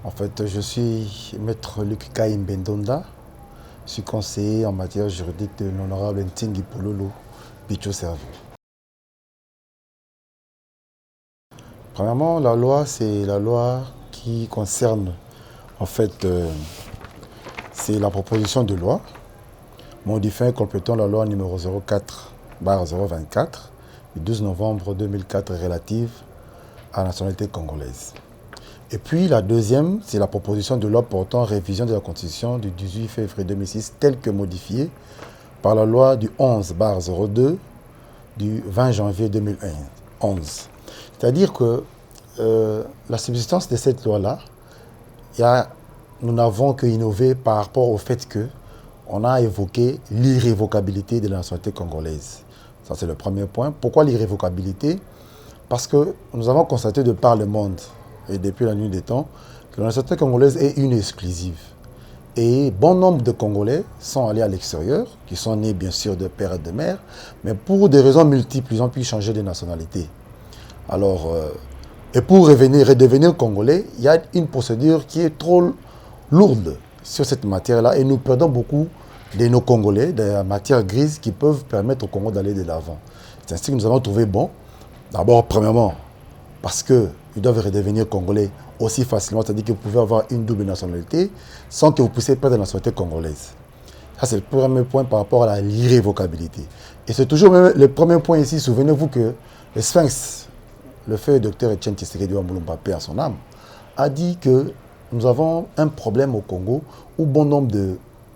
En fait, je suis maître Luc Kaïm Bendonda. Je suis conseiller en matière juridique de l'honorable Ntingi Pololo Picho Servo. Premièrement, la loi, c'est la loi qui concerne, en fait, c'est la proposition de loi modifiant et complétant la loi numéro 04/024 du 12 novembre 2004 relative à la nationalité congolaise. Et puis la deuxième, c'est la proposition de loi portant révision de la Constitution du 18 février 2006, telle que modifiée par la loi du 11/02 du 20 janvier 2011. C'est-à-dire que la subsistance de cette loi-là, nous n'avons que innové par rapport au fait qu'on a évoqué l'irrévocabilité de la nationalité congolaise. Ça, c'est le premier point. Pourquoi l'irrévocabilité? Parce que nous avons constaté de par le monde, et depuis la nuit des temps, que la nationalité congolaise est une exclusive. Et bon nombre de Congolais sont allés à l'extérieur, qui sont nés bien sûr de père et de mère, mais pour des raisons multiples, ils ont pu changer de nationalité. Alors, et pour redevenir Congolais, il y a une procédure qui est trop lourde sur cette matière-là, et nous perdons beaucoup de nos Congolais, de la matière grise qui peuvent permettre au Congo d'aller de l'avant. C'est ainsi que nous avons trouvé bon, d'abord, premièrement, parce qu'ils doivent redevenir Congolais aussi facilement, c'est-à-dire que vous pouvez avoir une double nationalité sans que vous puissiez perdre la nationalité congolaise. Ça, c'est le premier point par rapport à l'irrévocabilité. Et c'est toujours même le premier point ici, souvenez-vous que le Sphinx, le feu docteur Etienne Tshisekedi Wambulu Mbappé à son âme, a dit que nous avons un problème au Congo où bon nombre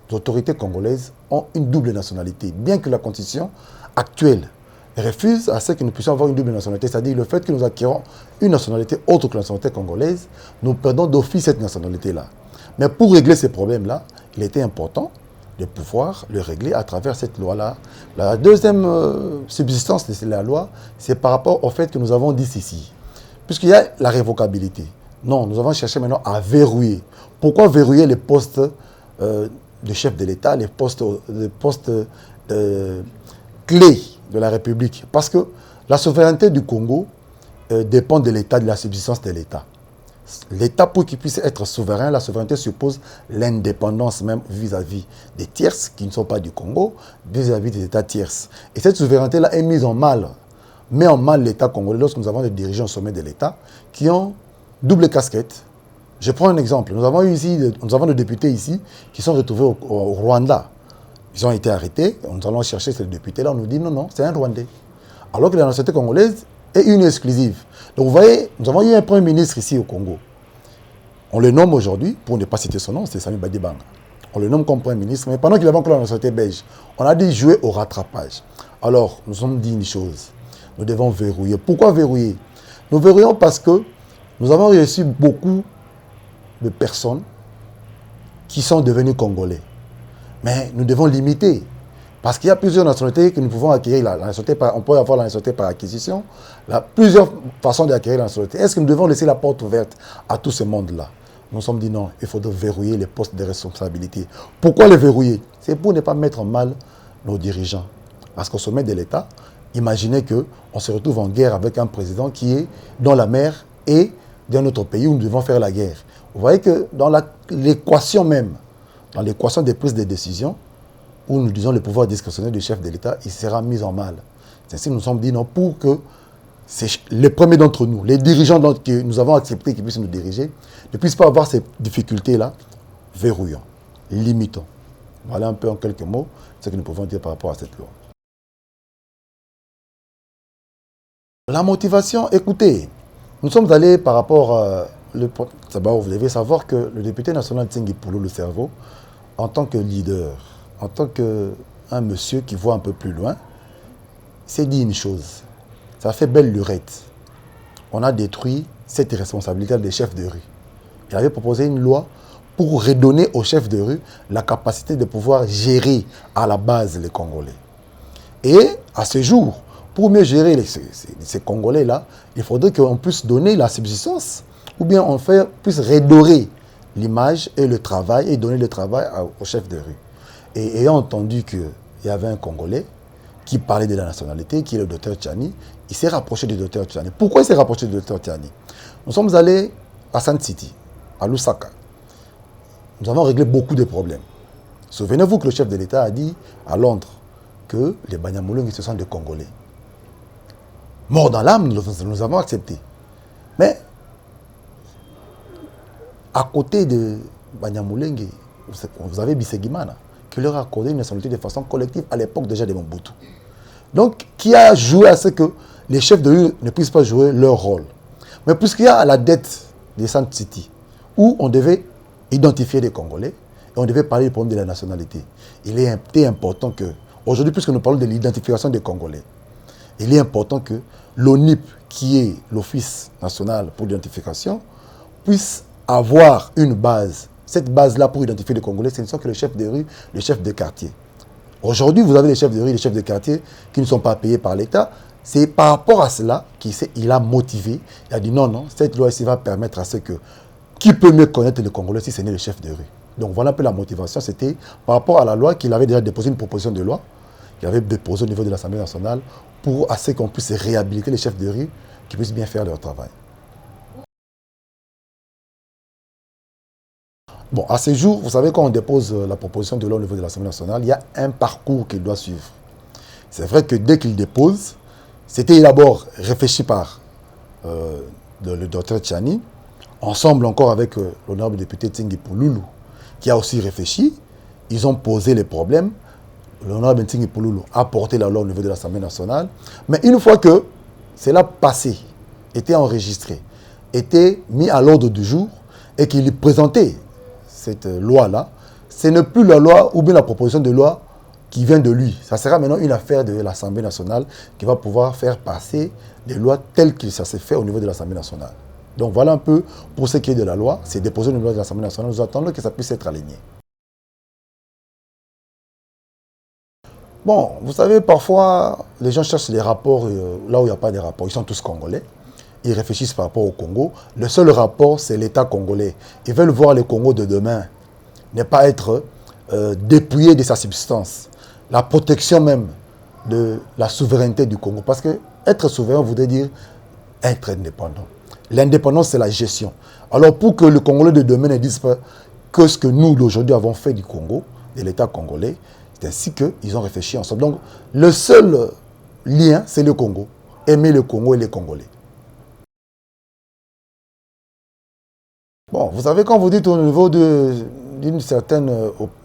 d'autorités congolaises ont une double nationalité, bien que la constitution actuelle refuse à ce que nous puissions avoir une double nationalité, c'est-à-dire le fait que nous acquérons une nationalité autre que la nationalité congolaise, nous perdons d'office cette nationalité-là. Mais pour régler ces problèmes-là, il était important de pouvoir le régler à travers cette loi-là. La deuxième subsistance de la loi, c'est par rapport au fait que nous avons dit ceci. Puisqu'il y a la révocabilité. Non, nous avons cherché maintenant à verrouiller. Pourquoi verrouiller les postes de chef de l'État, les postes clés de la République? Parce que la souveraineté du Congo dépend de l'État, de la subsistance de l'État. L'État, pour qu'il puisse être souverain, la souveraineté suppose l'indépendance même vis-à-vis des tierces qui ne sont pas du Congo, vis-à-vis des États tierces. Et cette souveraineté-là est mise en mal, met en mal l'État congolais lorsque nous avons des dirigeants au sommet de l'État qui ont double casquette. Je prends un exemple. Nous avons des députés ici qui sont retrouvés au Rwanda. Ils ont été arrêtés, nous allons chercher ces députés-là, on nous dit non, c'est un Rwandais. Alors que la nationalité congolaise est une exclusive. Donc vous voyez, nous avons eu un premier ministre ici au Congo. On le nomme aujourd'hui, pour ne pas citer son nom, c'est Sami Badibanga. On le nomme comme premier ministre, mais pendant qu'il avait encore la nationalité belge, on a dit jouer au rattrapage. Alors, nous sommes dit une chose, nous devons verrouiller. Pourquoi verrouiller? Nous verrouillons parce que nous avons reçu beaucoup de personnes qui sont devenues Congolais. Mais nous devons limiter. Parce qu'il y a plusieurs nationalités que nous pouvons acquérir. On peut avoir la nationalité par acquisition. Plusieurs façons d'acquérir la nationalité. Est-ce que nous devons laisser la porte ouverte à tout ce monde-là? Nous nous sommes dit non, il faudrait verrouiller les postes de responsabilité. Pourquoi les verrouiller? C'est pour ne pas mettre en mal nos dirigeants. Parce qu'au sommet de l'État, imaginez qu'on se retrouve en guerre avec un président qui est dans la mer et dans notre pays où nous devons faire la guerre. Vous voyez que dans l'équation même, dans l'équation des prises de décision, où nous disons le pouvoir discrétionnaire du chef de l'État, il sera mis en mal. C'est ainsi que nous nous sommes dit non, pour que les premiers d'entre nous, les dirigeants que nous avons accepté qu'ils puissent nous diriger, ne puissent pas avoir ces difficultés-là, verrouillons, limitons. Voilà un peu en quelques mots ce que nous pouvons dire par rapport à cette loi. La motivation, écoutez, nous sommes allés par rapport à... Vous devez savoir que le député national Ntingi Pololo Servo, en tant que leader, en tant qu'un monsieur qui voit un peu plus loin, s'est dit une chose. Ça fait belle lurette. On a détruit cette responsabilité des chefs de rue. Il avait proposé une loi pour redonner aux chefs de rue la capacité de pouvoir gérer à la base les Congolais. Et à ce jour, pour mieux gérer ces Congolais-là, il faudrait qu'on puisse donner la subsistance ou bien on puisse redorer l'image et le travail et donner le travail aux chefs de rue. Et ayant entendu qu'il y avait un Congolais qui parlait de la nationalité, qui est le docteur Tchani, il s'est rapproché du docteur Tchani. Pourquoi il s'est rapproché du docteur Tchani? Nous sommes allés à Sand City. à Lusaka. Nous avons réglé beaucoup de problèmes. Souvenez-vous que le chef de l'État a dit à Londres que les Banyamulenge, ce sont des Congolais. Mort dans l'âme, nous avons accepté. Mais, à côté de Banyamulenge, vous avez Bisegimana, qui leur a accordé une nationalité de façon collective à l'époque déjà de Mobutu. Donc, qui a joué à ce que les chefs de rue ne puissent pas jouer leur rôle. Mais puisqu'il y a la dette des Sun City, où on devait identifier les Congolais, et on devait parler du problème de la nationalité, il est important que, aujourd'hui, puisque nous parlons de l'identification des Congolais, il est important que l'ONIP, qui est l'Office national pour l'identification, puisse avoir une base. Cette base-là pour identifier les Congolais, ce ne sont que les chefs de rue, les chefs de quartier. Aujourd'hui, vous avez les chefs de rue, les chefs de quartier qui ne sont pas payés par l'État. C'est par rapport à cela qu'il a motivé. Il a dit non, cette loi ici va permettre à ce que... Qui peut mieux connaître les Congolais si ce n'est le chef de rue? Donc voilà un peu la motivation. C'était par rapport à la loi qu'il avait déjà déposé une proposition de loi. Il avait déposé au niveau de l'Assemblée nationale pour à ce qu'on puisse réhabiliter les chefs de rue qui puissent bien faire leur travail. Bon, à ce jour, vous savez, quand on dépose la proposition de loi au niveau de l'Assemblée nationale, il y a un parcours qu'il doit suivre. C'est vrai que dès qu'il dépose, c'était d'abord réfléchi par le docteur Tchani, ensemble encore avec l'honorable député Tsingi Pouloulou, qui a aussi réfléchi. Ils ont posé les problèmes. L'honorable Tsingi Pouloulou a porté la loi au niveau de l'Assemblée nationale. Mais une fois que cela passé, était enregistré, était mis à l'ordre du jour et qu'il présentait cette loi-là, ce n'est plus la loi ou bien la proposition de loi qui vient de lui. Ça sera maintenant une affaire de l'Assemblée nationale qui va pouvoir faire passer les lois telles que ça s'est fait au niveau de l'Assemblée nationale. Donc voilà un peu pour ce qui est de la loi. C'est déposé au niveau de l'Assemblée nationale. Nous attendons que ça puisse être aligné. Bon, vous savez, parfois, les gens cherchent des rapports là où il n'y a pas de rapports. Ils sont tous congolais. Ils réfléchissent par rapport au Congo. Le seul rapport, c'est l'État congolais. Ils veulent voir le Congo de demain ne pas être dépouillé de sa substance. La protection même de la souveraineté du Congo. Parce que être souverain voudrait dire être indépendant. L'indépendance, c'est la gestion. Alors, pour que le Congolais de demain ne dise pas que ce que nous, d'aujourd'hui, avons fait du Congo, de l'État congolais, c'est ainsi qu'ils ont réfléchi ensemble. Donc, le seul lien, c'est le Congo. Aimer le Congo et les Congolais. Bon, vous savez, quand vous dites au niveau d'une certaine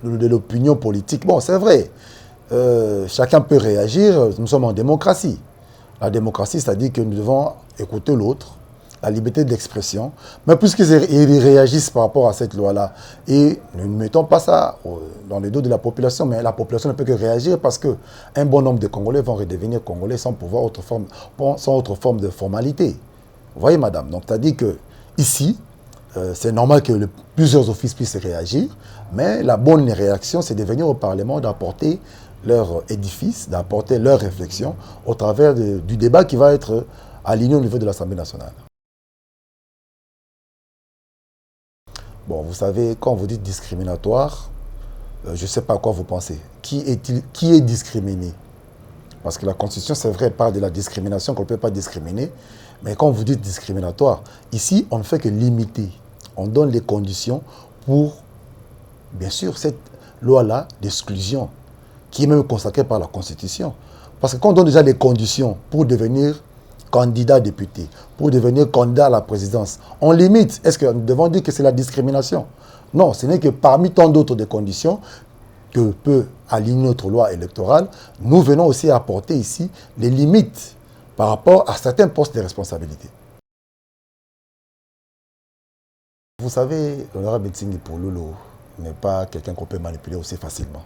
de l'opinion politique, bon, c'est vrai, chacun peut réagir, nous sommes en démocratie. La démocratie, c'est-à-dire que nous devons écouter l'autre, la liberté d'expression, mais puisqu'ils réagissent par rapport à cette loi-là, et nous ne mettons pas ça dans les dos de la population, mais la population ne peut que réagir parce qu'un bon nombre de Congolais vont redevenir Congolais sans autre forme de formalité. Vous voyez, madame, donc c'est-à-dire que ici, c'est normal que plusieurs offices puissent réagir, mais la bonne réaction, c'est de venir au Parlement, d'apporter leur édifice, d'apporter leur réflexion au travers du débat qui va être aligné au niveau de l'Assemblée nationale. Bon, vous savez, quand vous dites discriminatoire, je ne sais pas à quoi vous pensez. Qui est discriminé? Parce que la Constitution, c'est vrai, parle de la discrimination, qu'on ne peut pas discriminer. Mais quand vous dites discriminatoire, ici, on ne fait que limiter. On donne les conditions pour, bien sûr, cette loi-là d'exclusion, qui est même consacrée par la Constitution. Parce que quand on donne déjà les conditions pour devenir candidat député, pour devenir candidat à la présidence, on limite. Est-ce que nous devons dire que c'est la discrimination? Non, ce n'est que parmi tant d'autres des conditions que peut aligner notre loi électorale, nous venons aussi apporter ici les limites par rapport à certains postes de responsabilité. Vous savez, l'honorable Tsingi Pouloulou n'est pas quelqu'un qu'on peut manipuler aussi facilement.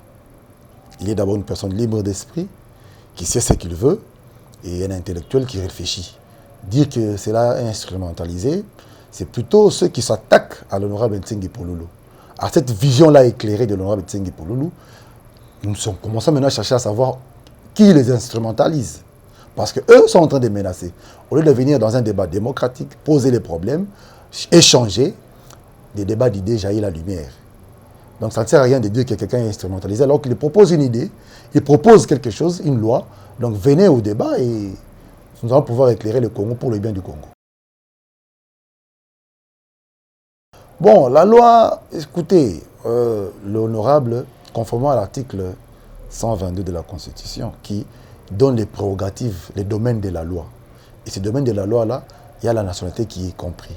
Il est d'abord une personne libre d'esprit, qui sait ce qu'il veut, et un intellectuel qui réfléchit. Dire que cela est instrumentalisé, c'est plutôt ceux qui s'attaquent à l'honorable Tsingi Pouloulou. À cette vision-là éclairée de l'honorable Tsingi Pouloulou, nous commençons maintenant à chercher à savoir qui les instrumentalise. Parce qu'eux sont en train de menacer. Au lieu de venir dans un débat démocratique, poser les problèmes, échanger, des débats d'idées jaillit la lumière. Donc ça ne sert à rien de dire que quelqu'un est instrumentalisé alors qu'il propose une idée, il propose quelque chose, une loi. Donc venez au débat et nous allons pouvoir éclairer le Congo pour le bien du Congo. Bon, la loi, écoutez, l'honorable, conformément à l'article 122 de la Constitution, qui donne les prérogatives, les domaines de la loi. Et ces domaines de la loi-là, il y a la nationalité qui est compris.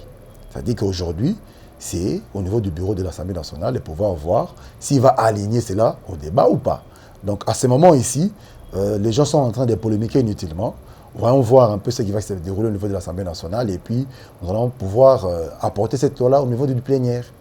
C'est-à-dire qu'aujourd'hui, c'est au niveau du bureau de l'Assemblée nationale de pouvoir voir s'il va aligner cela au débat ou pas. Donc à ce moment ici, les gens sont en train de polémiquer inutilement. Voyons voir un peu ce qui va se dérouler au niveau de l'Assemblée nationale et puis nous allons pouvoir apporter cette loi-là au niveau du plénière.